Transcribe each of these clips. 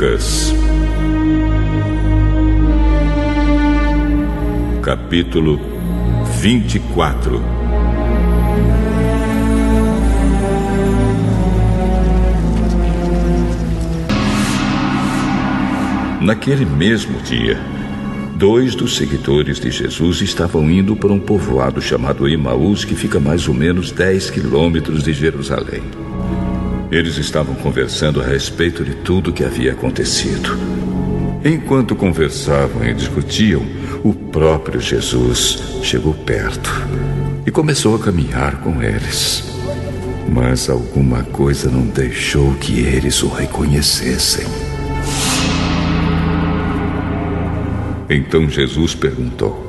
Lucas, capítulo 24. Naquele mesmo dia, 2 dos seguidores de Jesus estavam indo para um povoado chamado Emaús, que fica mais ou menos 10 quilômetros de Jerusalém. Eles estavam conversando a respeito de tudo o que havia acontecido. Enquanto conversavam e discutiam, o próprio Jesus chegou perto e começou a caminhar com eles. Mas alguma coisa não deixou que eles o reconhecessem. Então Jesus perguntou: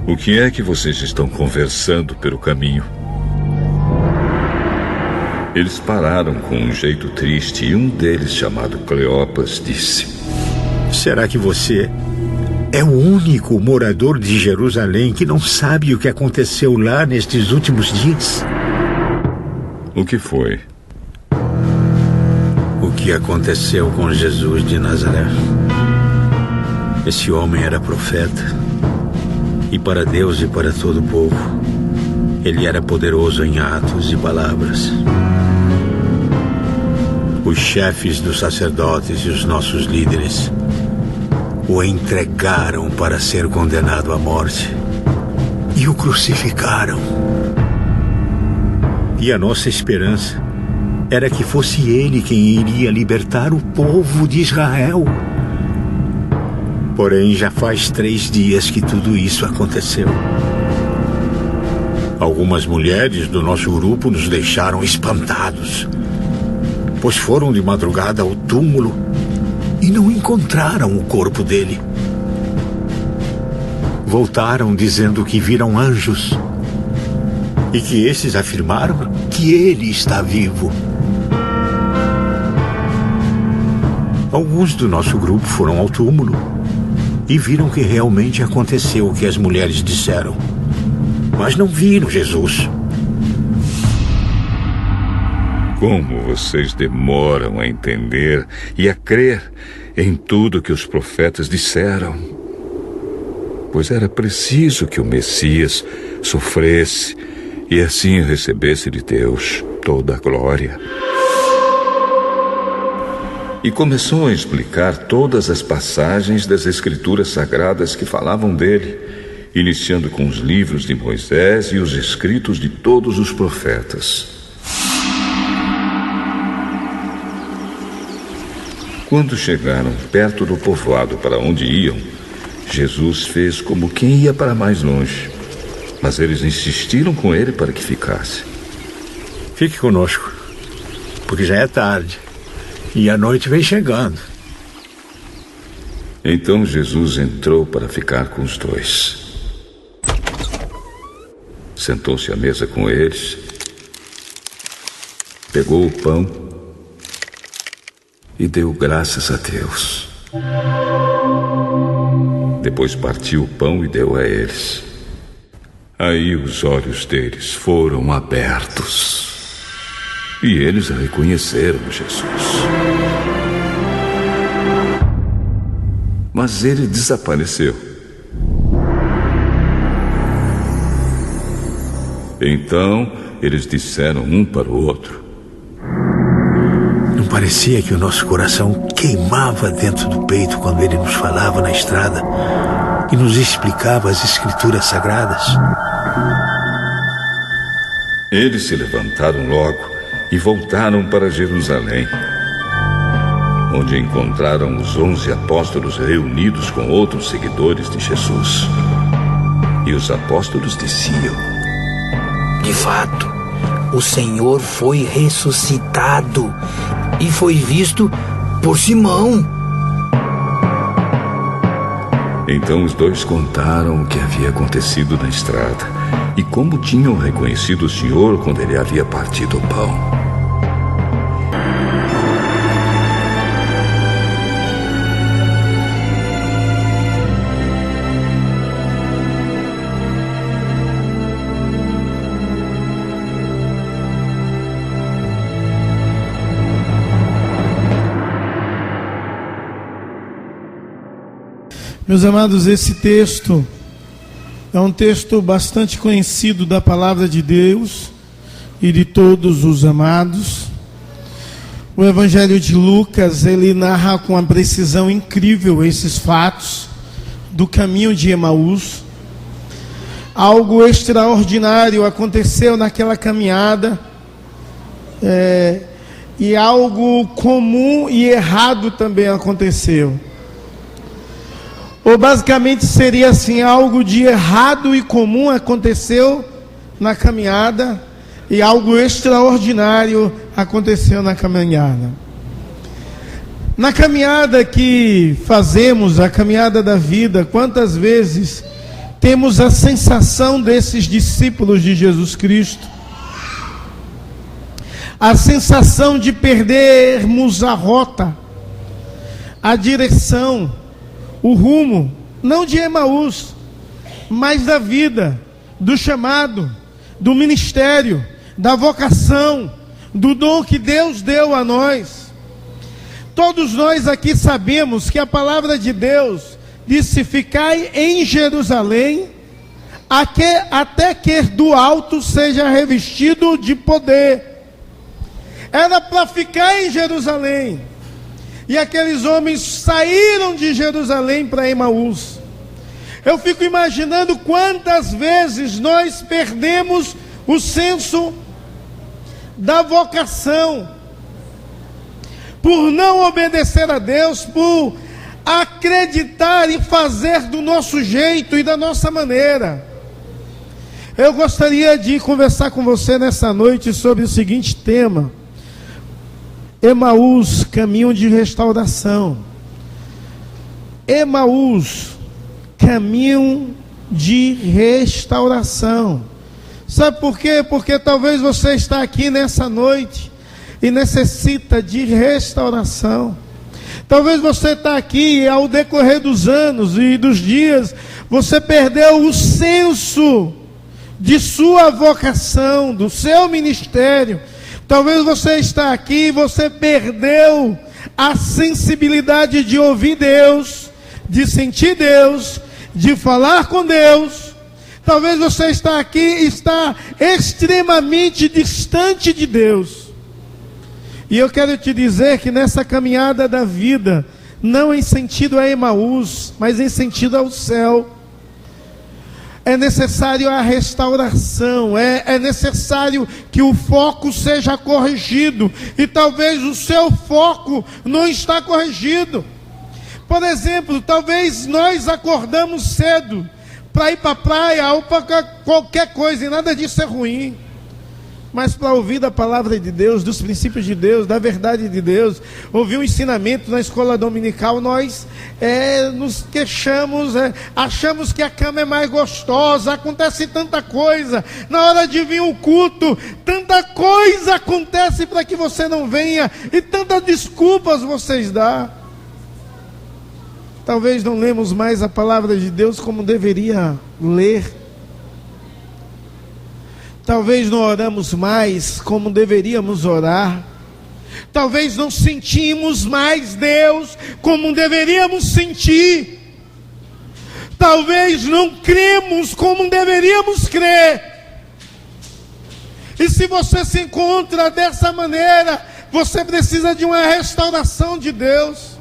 "O que é que vocês estão conversando pelo caminho?" Eles pararam com um jeito triste e um deles, chamado Cleopas, disse: "Será que você é o único morador de Jerusalém que não sabe o que aconteceu lá nestes últimos dias?" "O que foi?" "O que aconteceu com Jesus de Nazaré. Esse homem era profeta, e para Deus e para todo o povo, ele era poderoso em atos e palavras. Os chefes dos sacerdotes e os nossos líderes o entregaram para ser condenado à morte e o crucificaram. E a nossa esperança era que fosse ele quem iria libertar o povo de Israel. Porém, já faz 3 dias que tudo isso aconteceu. Algumas mulheres do nosso grupo nos deixaram espantados, pois foram de madrugada ao túmulo e não encontraram o corpo dele. Voltaram dizendo que viram anjos e que esses afirmaram que ele está vivo. Alguns do nosso grupo foram ao túmulo e viram que realmente aconteceu o que as mulheres disseram, mas não viram Jesus." Como vocês demoram a entender e a crer em tudo que os profetas disseram. Pois era preciso que o Messias sofresse e assim recebesse de Deus toda a glória. E começou a explicar todas as passagens das Escrituras Sagradas que falavam dele, iniciando com os livros de Moisés e os escritos de todos os profetas. Quando chegaram perto do povoado para onde iam, Jesus fez como quem ia para mais longe, mas eles insistiram com ele para que ficasse. "Fique conosco, porque já é tarde e a noite vem chegando." Então Jesus entrou para ficar com os 2. Sentou-se à mesa com eles, pegou o pão e deu graças a Deus. Depois partiu o pão e deu a eles. Aí os olhos deles foram abertos e eles reconheceram Jesus. Mas ele desapareceu. Então eles disseram um para o outro: "Não parecia que o nosso coração queimava dentro do peito quando ele nos falava na estrada e nos explicava as Escrituras Sagradas?" Eles se levantaram logo e voltaram para Jerusalém, onde encontraram os 11 apóstolos reunidos com outros seguidores de Jesus. E os apóstolos diziam: "De fato, o Senhor foi ressuscitado e foi visto por Simão." Então os 2 contaram o que havia acontecido na estrada e como tinham reconhecido o Senhor quando ele havia partido o pão. Meus amados, esse texto é um texto bastante conhecido da palavra de Deus e de todos os amados. O Evangelho de Lucas, ele narra com uma precisão incrível esses fatos do caminho de Emaús. Algo extraordinário aconteceu naquela caminhada, e algo comum e errado também aconteceu. Ou basicamente seria assim: algo de errado e comum aconteceu na caminhada, e algo extraordinário aconteceu na caminhada. Na caminhada que fazemos, a caminhada da vida, quantas vezes temos a sensação desses discípulos de Jesus Cristo, a sensação de perdermos a rota, a direção, o rumo, não de Emaús, mas da vida, do chamado, do ministério, da vocação, do dom que Deus deu a nós. Todos nós aqui sabemos que a palavra de Deus disse: ficai em Jerusalém, até que do alto seja revestido de poder. Era para ficar em Jerusalém. E aqueles homens saíram de Jerusalém para Emaús. Eu fico imaginando quantas vezes nós perdemos o senso da vocação, por não obedecer a Deus, por acreditar e fazer do nosso jeito e da nossa maneira. Eu gostaria de conversar com você nessa noite sobre o seguinte tema: Emaús, caminho de restauração. Emaús, caminho de restauração. Sabe por quê? Porque talvez você está aqui nessa noite e necessita de restauração. Talvez você está aqui e ao decorrer dos anos e dos dias, você perdeu o senso de sua vocação, do seu ministério. Talvez você está aqui e você perdeu a sensibilidade de ouvir Deus, de sentir Deus, de falar com Deus. Talvez você está aqui e está extremamente distante de Deus. E eu quero te dizer que nessa caminhada da vida, não em sentido a Emaús, mas em sentido ao céu, é necessário a restauração, é necessário que o foco seja corrigido, e talvez o seu foco não está corrigido. Por exemplo, talvez nós acordamos cedo para ir para a praia ou para qualquer coisa, e nada disso é ruim, mas para ouvir da palavra de Deus, dos princípios de Deus, da verdade de Deus, ouvir um ensinamento na escola dominical, nós nos queixamos, achamos que a cama é mais gostosa, acontece tanta coisa, na hora de vir o culto, tanta coisa acontece para que você não venha, e tantas desculpas vocês dão. Talvez não lemos mais a palavra de Deus como deveria ler. Talvez não oramos mais como deveríamos orar. Talvez não sentimos mais Deus como deveríamos sentir. Talvez não cremos como deveríamos crer. E se você se encontra dessa maneira, você precisa de uma restauração de Deus.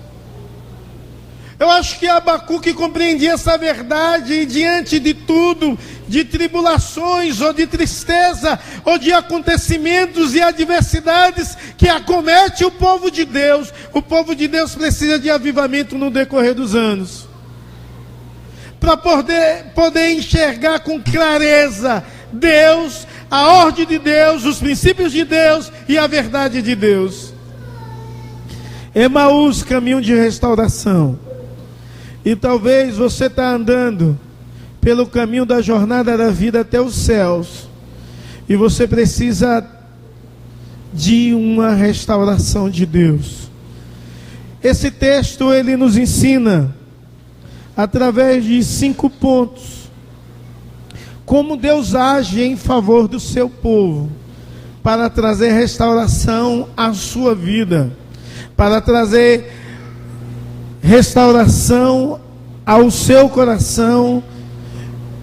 Eu acho que Abacuque compreendia essa verdade, e diante de tudo, de tribulações, ou de tristeza, ou de acontecimentos e adversidades que acomete o povo de Deus precisa de avivamento no decorrer dos anos, para poder enxergar com clareza Deus, a ordem de Deus, os princípios de Deus e a verdade de Deus. Emaús, caminho de restauração. E talvez você está andando pelo caminho da jornada da vida até os céus, e você precisa de uma restauração de Deus. Esse texto, ele nos ensina, através de 5 pontos, como Deus age em favor do seu povo, para trazer restauração à sua vida, para trazer restauração ao seu coração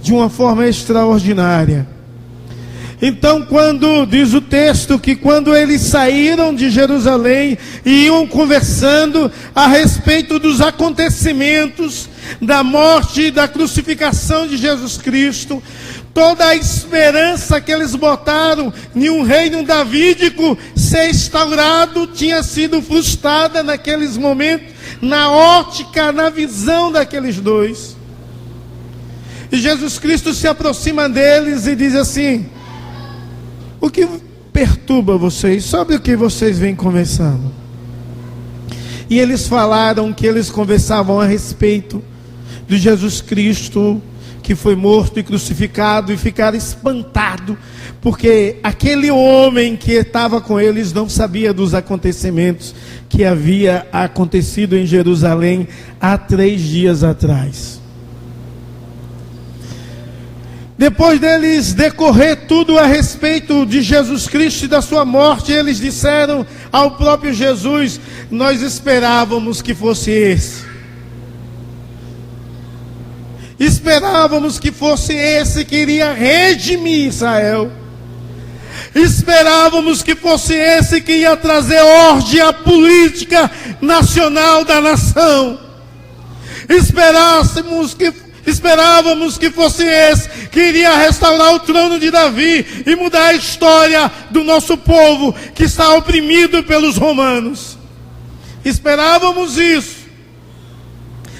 de uma forma extraordinária. Então, quando diz o texto que quando eles saíram de Jerusalém e iam conversando a respeito dos acontecimentos da morte e da crucificação de Jesus Cristo, toda a esperança que eles botaram em um reino davídico ser instaurado tinha sido frustrada naqueles momentos, na ótica, na visão daqueles dois. E Jesus Cristo se aproxima deles e diz assim: o que perturba vocês? Sobre o que vocês vêm conversando? E eles falaram que eles conversavam a respeito de Jesus Cristo, que foi morto e crucificado, e ficaram espantados, porque aquele homem que estava com eles não sabia dos acontecimentos que havia acontecido em Jerusalém há 3 dias atrás. Depois deles decorrer tudo a respeito de Jesus Cristo e da sua morte, eles disseram ao próprio Jesus: nós esperávamos que fosse esse. Esperávamos que fosse esse que iria redimir Israel. Esperávamos que fosse esse que ia trazer ordem à política nacional da nação. Esperávamos que fosse esse que iria restaurar o trono de Davi e mudar a história do nosso povo que está oprimido pelos romanos. Esperávamos isso,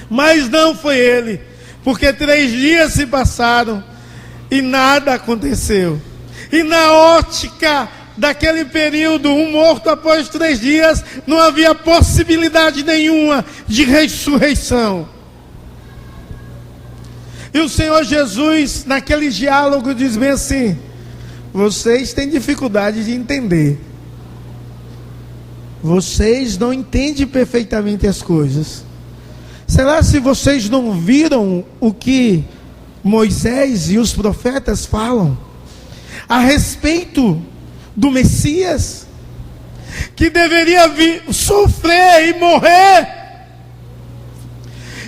mas não foi ele, porque 3 dias se passaram e nada aconteceu. E na ótica daquele período, um morto após 3 dias, não havia possibilidade nenhuma de ressurreição. E o Senhor Jesus, naquele diálogo, diz bem assim: vocês têm dificuldade de entender. Vocês não entendem perfeitamente as coisas. Será se vocês não viram o que Moisés e os profetas falam a respeito do Messias, que deveria vir sofrer e morrer?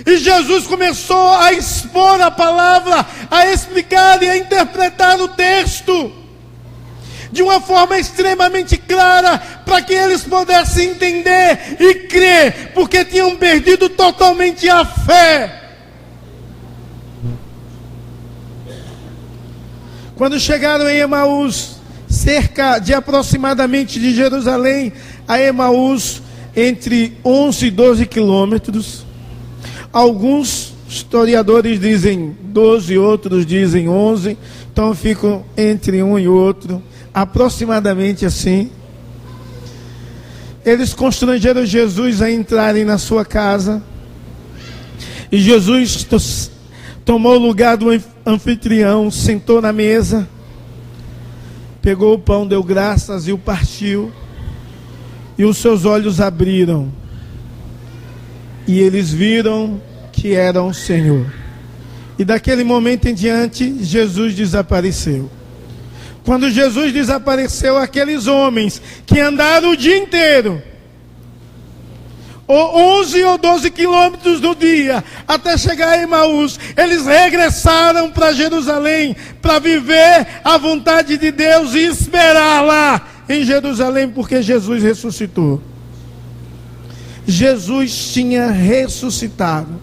E Jesus começou a expor a palavra, a explicar e a interpretar o texto de uma forma extremamente clara, para que eles pudessem entender e crer, porque tinham perdido totalmente a fé. Quando chegaram em Emaús, cerca de aproximadamente de Jerusalém a Emaús, entre 11 e 12 quilômetros, alguns historiadores dizem 12, outros dizem 11, então ficam entre um e outro, aproximadamente assim. Eles constrangeram Jesus a entrarem na sua casa, e Jesus tomou o lugar do anfitrião, sentou na mesa, pegou o pão, deu graças e o partiu, e os seus olhos abriram, e eles viram que era o Senhor. E daquele momento em diante, Jesus desapareceu. Quando Jesus desapareceu, aqueles homens que andaram o dia inteiro, 11 ou 12 quilômetros do dia, até chegar a Emaús, eles regressaram para Jerusalém, para viver a vontade de Deus e esperar lá em Jerusalém, porque Jesus ressuscitou. Jesus tinha ressuscitado.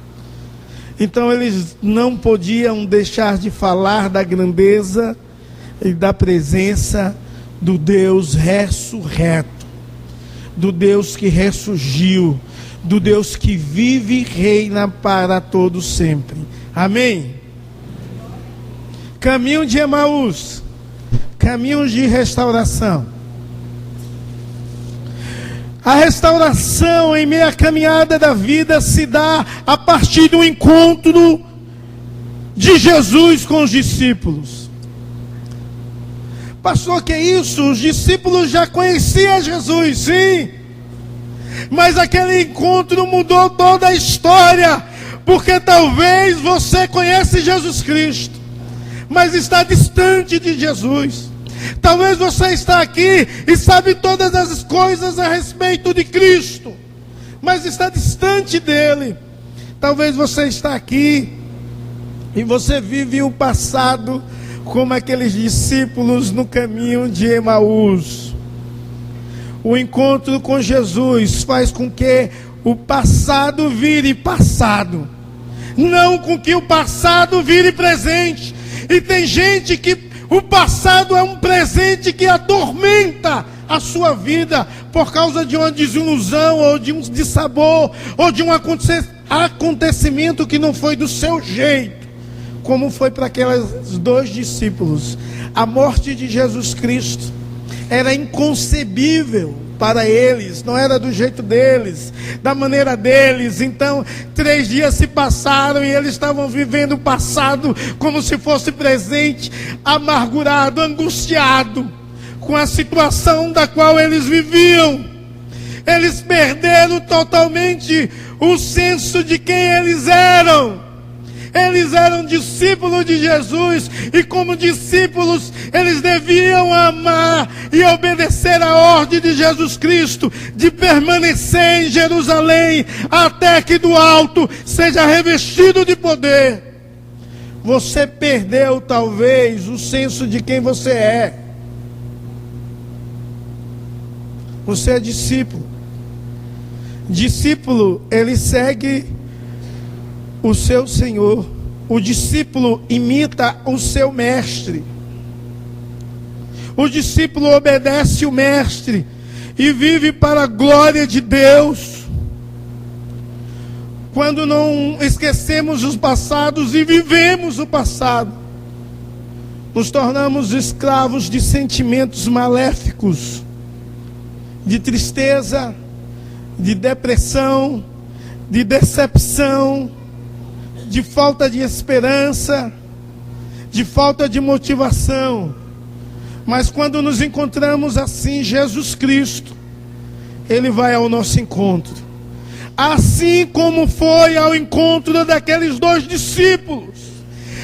Então eles não podiam deixar de falar da grandeza e da presença do Deus ressurreto, do Deus que ressurgiu, do Deus que vive e reina para todos sempre. Amém? Caminho de Emaús, caminho de restauração. A restauração em meio à caminhada da vida se dá a partir do encontro de Jesus com os discípulos. Pastor, que é isso? Os discípulos já conheciam Jesus, sim. Mas aquele encontro mudou toda a história. Porque talvez você conhece Jesus Cristo, mas está distante de Jesus. Talvez você está aqui e sabe todas as coisas a respeito de Cristo, mas está distante dele. Talvez você está aqui e você vive o passado como aqueles discípulos no caminho de Emaús. O encontro com Jesus faz com que o passado vire passado, não com que o passado vire presente. E tem gente que o passado é um presente que atormenta a sua vida por causa de uma desilusão, ou de um dissabor, ou de um acontecimento que não foi do seu jeito, como foi para aqueles 2 discípulos. A morte de Jesus Cristo era inconcebível para eles, não era do jeito deles, da maneira deles. Então 3 dias se passaram e eles estavam vivendo o passado como se fosse presente, amargurado, angustiado com a situação da qual eles viviam. Eles perderam totalmente o senso de quem eles eram. Eles eram discípulos de Jesus, e como discípulos eles deviam amar e obedecer a ordem de Jesus Cristo de permanecer em Jerusalém até que do alto seja revestido de poder. Você perdeu talvez o senso de quem você é. Você é discípulo. Discípulo, ele segue o seu Senhor. O discípulo imita o seu mestre. O discípulo obedece o mestre e vive para a glória de Deus. Quando não esquecemos os passados e vivemos o passado, nos tornamos escravos de sentimentos maléficos, de tristeza, de depressão, de decepção, de falta de esperança, de falta de motivação. Mas quando nos encontramos assim, Jesus Cristo, Ele vai ao nosso encontro. Assim como foi ao encontro daqueles 2 discípulos.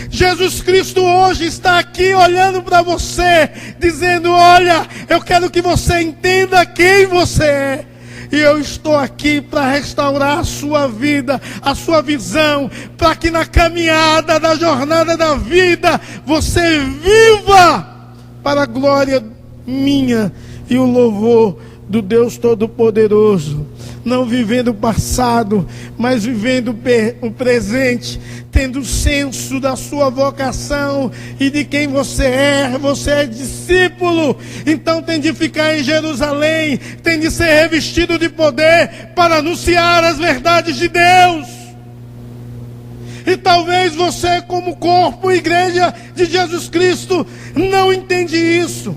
Jesus Cristo hoje está aqui olhando para você, dizendo: olha, eu quero que você entenda quem você é. E eu estou aqui para restaurar a sua vida, a sua visão, para que na caminhada, na jornada da vida, você viva para a glória minha e o louvor do Deus Todo-Poderoso. Não vivendo o passado, mas vivendo o presente, tendo senso da sua vocação e de quem você é. Você é discípulo, então tem de ficar em Jerusalém, tem de ser revestido de poder para anunciar as verdades de Deus. E talvez você, como corpo, igreja de Jesus Cristo, não entende isso,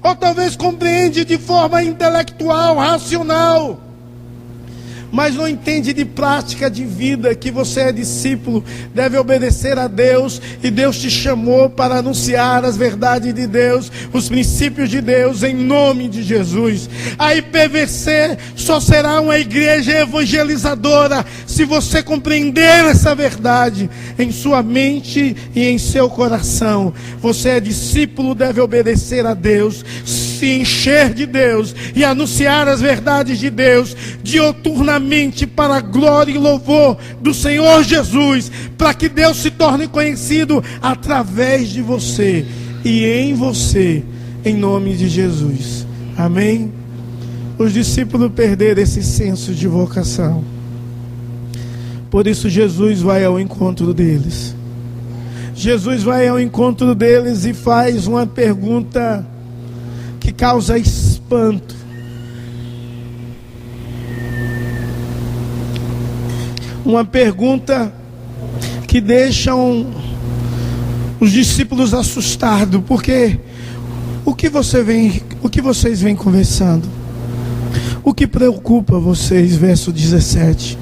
ou talvez compreende de forma intelectual, racional, mas não entende de prática de vida, que você é discípulo, deve obedecer a Deus, e Deus te chamou para anunciar as verdades de Deus, os princípios de Deus, em nome de Jesus. A IPVC só será uma igreja evangelizadora se você compreender essa verdade em sua mente e em seu coração. Você é discípulo, deve obedecer a Deus, se encher de Deus e anunciar as verdades de Deus dioturnamente, para a glória e louvor do Senhor Jesus, para que Deus se torne conhecido através de você e em você, em nome de Jesus. Amém? Os discípulos perderam esse senso de vocação, por isso Jesus vai ao encontro deles. Jesus vai ao encontro deles e faz uma pergunta que causa espanto. Uma pergunta que deixa os discípulos assustados, porque o que vocês vêm conversando? O que preocupa vocês? Verso 17.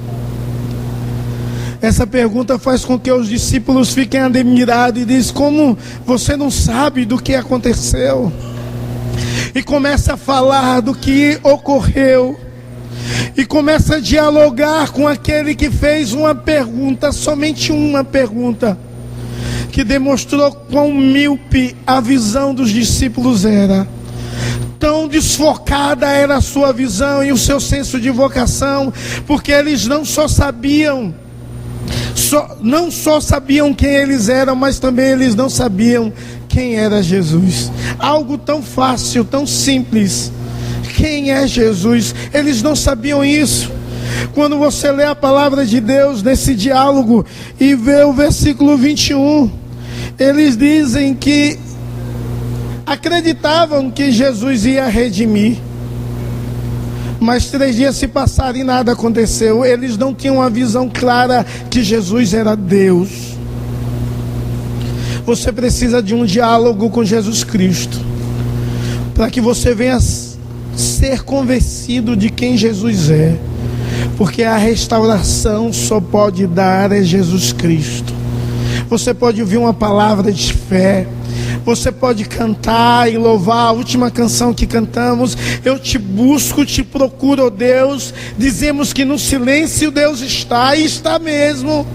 Essa pergunta faz com que os discípulos fiquem admirados e diz: como você não sabe do que aconteceu? E começa a falar do que ocorreu. E começa a dialogar com aquele que fez uma pergunta, somente uma pergunta, que demonstrou quão míope a visão dos discípulos era. Tão desfocada era a sua visão e o seu senso de vocação, porque eles não só sabiam não só sabiam quem eles eram, mas também eles não sabiam quem era Jesus. Algo tão fácil, tão simples. Quem é Jesus? Eles não sabiam isso. Quando você lê a palavra de Deus nesse diálogo e vê o versículo 21, eles dizem que acreditavam que Jesus ia redimir, mas 3 dias se passaram e nada aconteceu. Eles não tinham uma visão clara que Jesus era Deus. Você precisa de um diálogo com Jesus Cristo, para que você venha ser convencido de quem Jesus é, porque a restauração só pode dar é Jesus Cristo. Você pode ouvir uma palavra de fé, você pode cantar e louvar a última canção que cantamos, eu te busco, te procuro, ó Deus. Dizemos que no silêncio Deus está, e está mesmo.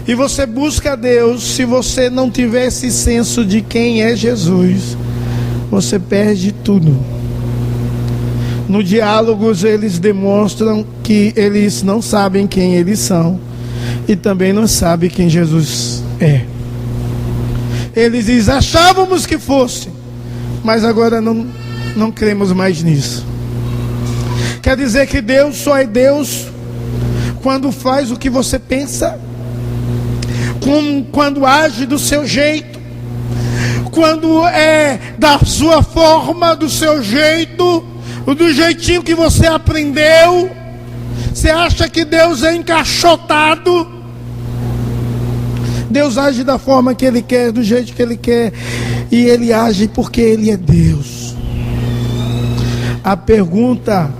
E você busca a Deus. Se você não tiver esse senso de quem é Jesus, você perde tudo. No diálogo eles demonstram que eles não sabem quem eles são e também não sabem quem Jesus é. Eles dizem: achávamos que fosse, mas agora não cremos mais nisso. Quer dizer que Deus só é Deus quando faz o que você pensa, quando age do seu jeito, quando é da sua forma, do seu jeito, do jeitinho que você aprendeu. Você acha que Deus é encaixotado? Deus age da forma que Ele quer, do jeito que Ele quer, e Ele age porque Ele é Deus. A pergunta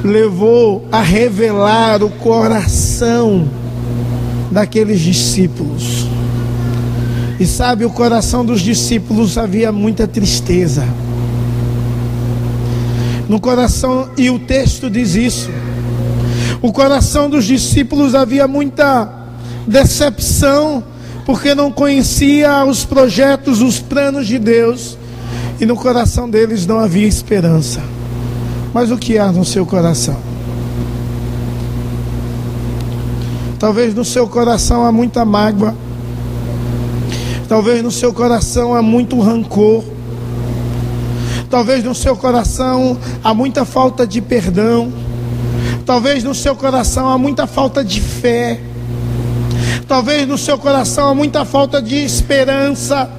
levou a revelar o coração daqueles discípulos. E sabe, o coração dos discípulos havia muita tristeza no coração, e o texto diz isso. O coração dos discípulos havia muita decepção, porque não conhecia os projetos, os planos de Deus, e no coração deles não havia esperança. Mas o que há no seu coração? Talvez no seu coração há muita mágoa, talvez no seu coração há muito rancor, talvez no seu coração há muita falta de perdão, talvez no seu coração há muita falta de fé, talvez no seu coração há muita falta de esperança,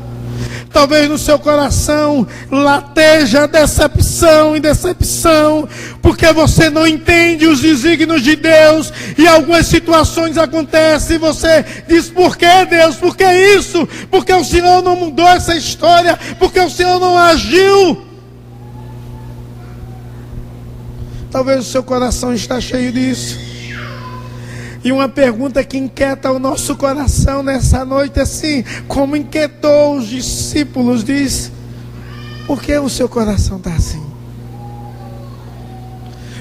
talvez no seu coração lateja decepção e decepção, porque você não entende os desígnios de Deus, e algumas situações acontecem e você diz: por que Deus? Por que isso? Porque o Senhor não mudou essa história? Porque o Senhor não agiu? Talvez o seu coração está cheio disso. E uma pergunta que inquieta o nosso coração nessa noite, assim como inquietou os discípulos, diz: por que o seu coração está assim?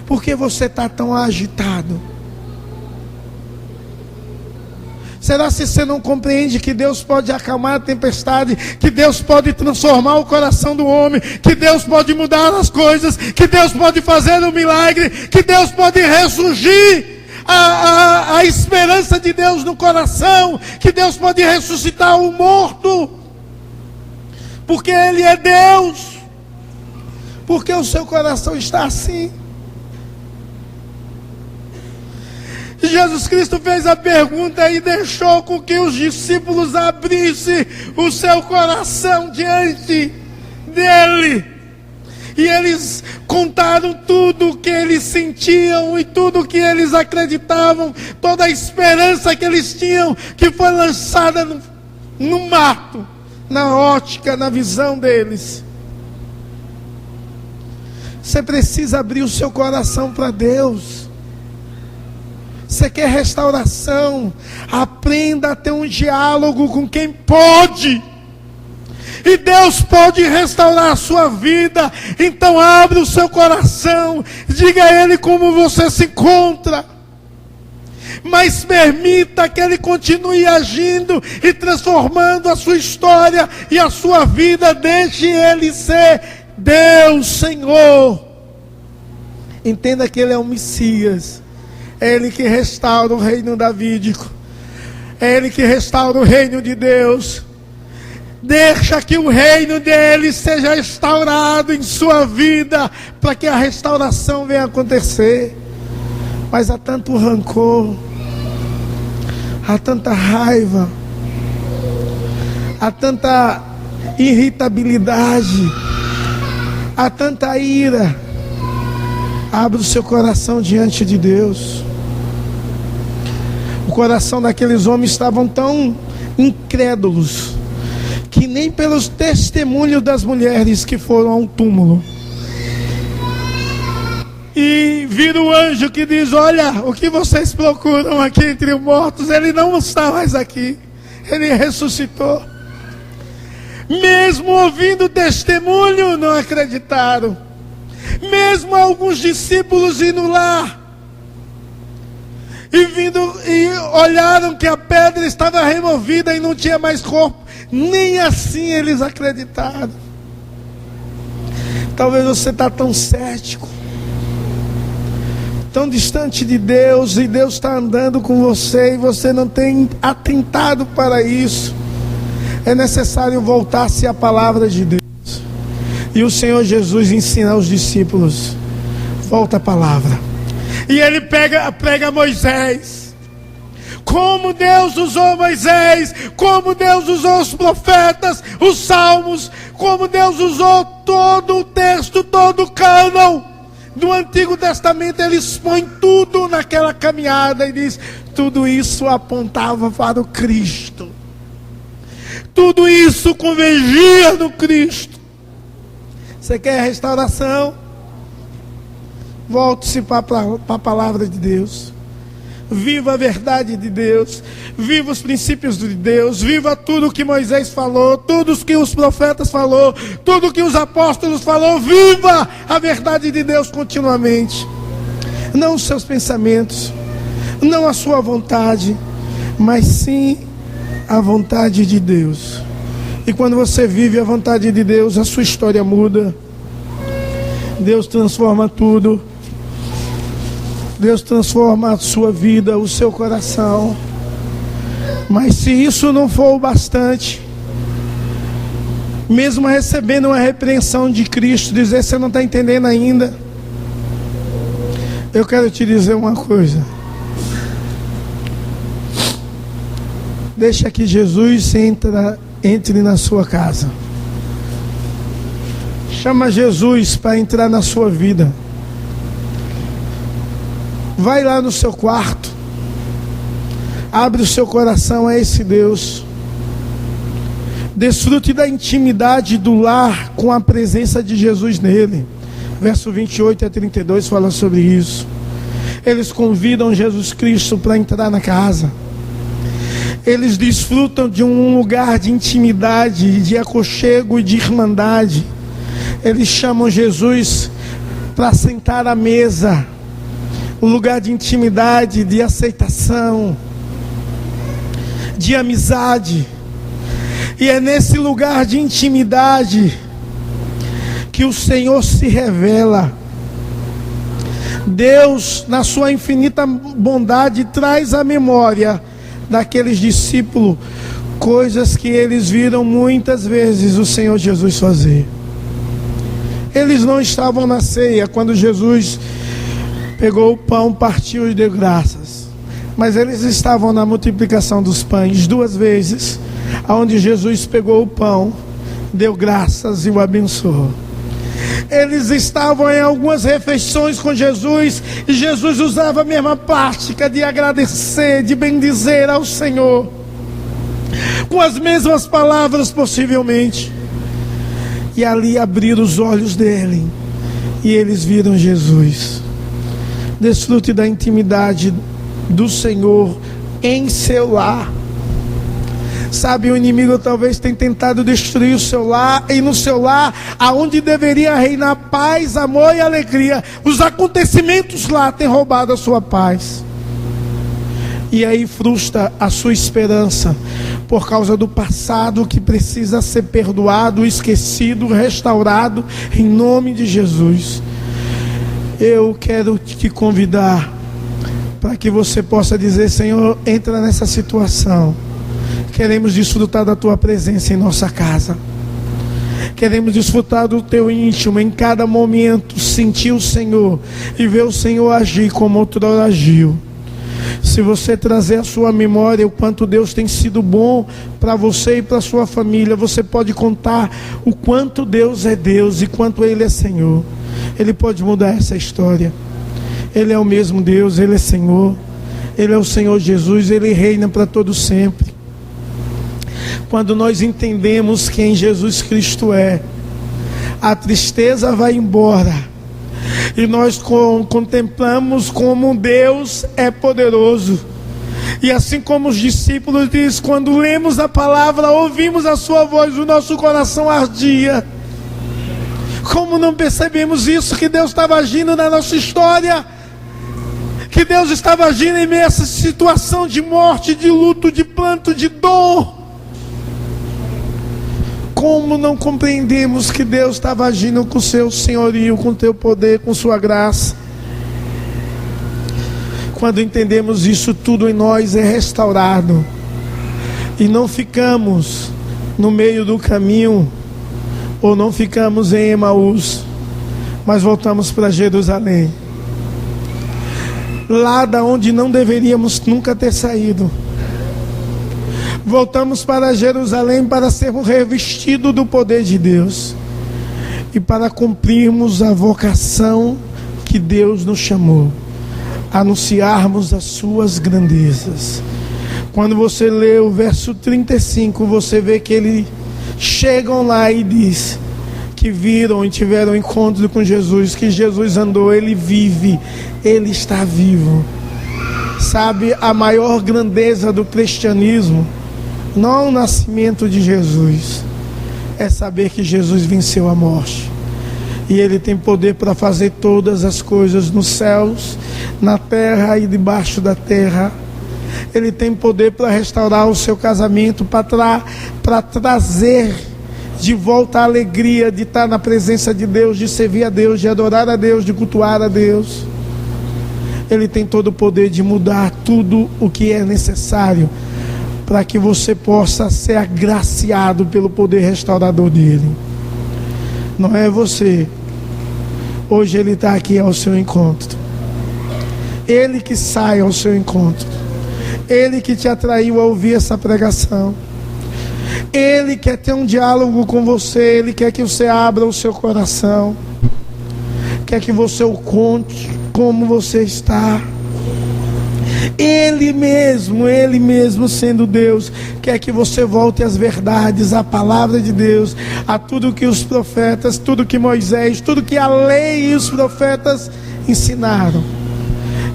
Por que você está tão agitado? Será se você não compreende que Deus pode acalmar a tempestade, que Deus pode transformar o coração do homem, que Deus pode mudar as coisas, que Deus pode fazer um milagre, que Deus pode ressurgir a esperança de Deus no coração, que Deus pode ressuscitar o morto, porque Ele é Deus? Porque o seu coração está assim? Jesus Cristo fez a pergunta e deixou com que os discípulos abrissem o seu coração diante dele. E eles contaram tudo o que eles sentiam e tudo o que eles acreditavam, toda a esperança que eles tinham, que foi lançada no mato, na ótica, na visão deles. Você precisa abrir o seu coração para Deus. Você quer restauração? Aprenda a ter um diálogo com quem pode. E Deus pode restaurar a sua vida. Então abre o seu coração, diga a Ele como você se encontra, mas permita que Ele continue agindo e transformando a sua história e a sua vida. Deixe Ele ser Deus, Senhor. Entenda que Ele é o Messias, É Ele que restaura o reino davídico. É Ele que restaura o reino de Deus. Deixa que o reino dele seja restaurado em sua vida, para que a restauração venha acontecer. Mas há tanto rancor, há tanta raiva, há tanta irritabilidade, há tanta ira. Abre o seu coração diante de Deus. O coração daqueles homens estavam tão incrédulos que nem pelos testemunhos das mulheres que foram ao túmulo e viram o anjo que diz: olha, o que vocês procuram aqui entre os mortos, ele não está mais aqui, ele ressuscitou. Mesmo ouvindo o testemunho, não acreditaram. Mesmo alguns discípulos indo lá e olharam que a pedra estava removida e não tinha mais corpo, nem assim eles acreditaram. Talvez você está tão cético, tão distante de Deus, e Deus está andando com você e você não tem atentado para isso. É necessário voltar-se à palavra de Deus. E o Senhor Jesus ensina aos discípulos: volta à palavra. E ele prega Moisés. Como Deus usou Moisés, como Deus usou os profetas, os salmos, como Deus usou todo o texto, todo o cânon do Antigo Testamento. Ele expõe tudo naquela caminhada e diz: tudo isso apontava para o Cristo, tudo isso convergia no Cristo. Você quer restauração? Volte-se para a palavra de Deus. Viva a verdade de Deus. Viva os princípios de Deus. Viva tudo que Moisés falou, tudo que os profetas falou, tudo que os apóstolos falou. Viva a verdade de Deus continuamente. Não os seus pensamentos, não a sua vontade, mas sim a vontade de Deus. E quando você vive a vontade de Deus, a sua história muda. Deus transforma tudo. Deus transforma a sua vida, o seu coração. Mas se isso não for o bastante, mesmo recebendo uma repreensão de Cristo, dizer: você não está entendendo ainda, eu quero te dizer uma coisa. Deixa que Jesus entre na sua casa. Chama Jesus para entrar na sua vida. Vai lá no seu quarto. Abre o seu coração a esse Deus. Desfrute da intimidade do lar com a presença de Jesus nele. Verso 28 a 32 fala sobre isso. Eles convidam Jesus Cristo para entrar na casa. Eles desfrutam de um lugar de intimidade, de aconchego e de irmandade. Eles chamam Jesus para sentar à mesa. Um lugar de intimidade, de aceitação, de amizade. E é nesse lugar de intimidade que o Senhor se revela. Deus, na sua infinita bondade, traz à memória daqueles discípulos coisas que eles viram muitas vezes o Senhor Jesus fazer. Eles não estavam na ceia quando Jesus pegou o pão, partiu e deu graças, mas eles estavam na multiplicação dos pães 2 vezes, onde Jesus pegou o pão, deu graças e o abençoou. Eles estavam em algumas refeições com Jesus, e Jesus usava a mesma prática de agradecer, de bendizer ao Senhor, com as mesmas palavras possivelmente. E ali abriram os olhos dele, e eles viram Jesus. Desfrute da intimidade do Senhor em seu lar. Sabe, o inimigo talvez tenha tentado destruir o seu lar, e no seu lar, aonde deveria reinar paz, amor e alegria, os acontecimentos lá têm roubado a sua paz. E aí frustra a sua esperança, por causa do passado que precisa ser perdoado, esquecido, restaurado, em nome de Jesus. Eu quero te convidar para que você possa dizer: Senhor, entra nessa situação. Queremos desfrutar da tua presença em nossa casa. Queremos desfrutar do teu íntimo em cada momento, sentir o Senhor e ver o Senhor agir como outrora agiu. Se você trazer à sua memória o quanto Deus tem sido bom para você e para a sua família, você pode contar o quanto Deus é Deus e quanto Ele é Senhor. Ele pode mudar essa história. Ele é o mesmo Deus, Ele é Senhor. Ele é o Senhor Jesus, Ele reina para todo sempre. Quando nós entendemos quem Jesus Cristo é, a tristeza vai embora. E nós contemplamos como Deus é poderoso. E assim como os discípulos dizem, quando lemos a palavra, ouvimos a sua voz, o nosso coração ardia. Como não percebemos isso, que Deus estava agindo na nossa história? Que Deus estava agindo em meio a essa situação de morte, de luto, de pranto, de dor. Como não compreendemos que Deus estava agindo com seu senhorio, com teu poder, com sua graça? Quando entendemos isso, tudo em nós é restaurado. E não ficamos no meio do caminho, ou não ficamos em Emaús, mas voltamos para Jerusalém. Lá da onde não deveríamos nunca ter saído. Voltamos para Jerusalém para sermos revestidos do poder de Deus e para cumprirmos a vocação que Deus nos chamou, anunciarmos as suas grandezas. Quando você lê o verso 35, você vê que eles chegam lá e diz que viram e tiveram encontro com Jesus, que Jesus andou, Ele vive, Ele está vivo. Sabe, a maior grandeza do cristianismo não o nascimento de Jesus, é saber que Jesus venceu a morte. E Ele tem poder para fazer todas as coisas nos céus, na terra e debaixo da terra. Ele tem poder para restaurar o seu casamento, para trazer de volta a alegria de estar na presença de Deus, de servir a Deus, de adorar a Deus, de cultuar a Deus. Ele tem todo o poder de mudar tudo o que é necessário para que você possa ser agraciado pelo poder restaurador dele. Não é você. Hoje Ele está aqui ao seu encontro. Ele que sai ao seu encontro. Ele que te atraiu a ouvir essa pregação. Ele quer ter um diálogo com você. Ele quer que você abra o seu coração. Quer que você o conte como você está. Ele mesmo sendo Deus, quer que você volte às verdades, à palavra de Deus, a tudo que os profetas, tudo que Moisés, tudo que a lei e os profetas ensinaram.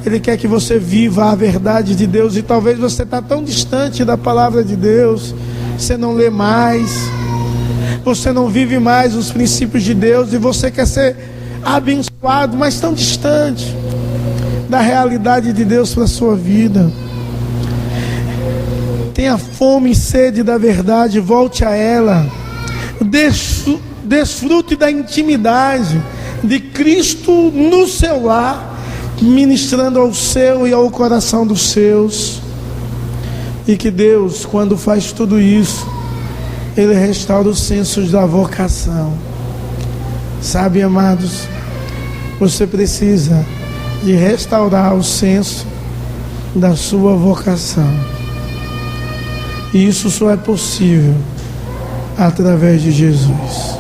Ele quer que você viva a verdade de Deus. E talvez você está tão distante da palavra de Deus, você não lê mais, você não vive mais os princípios de Deus, e você quer ser abençoado, mas tão distante da realidade de Deus para a sua vida. Tenha fome e sede da verdade, volte a ela. Desfrute da intimidade de Cristo no seu lar, ministrando ao seu e ao coração dos seus. E que Deus, quando faz tudo isso, Ele restaura os sensos da vocação. Sabe, amados, você precisa de restaurar o senso da sua vocação. E isso só é possível através de Jesus.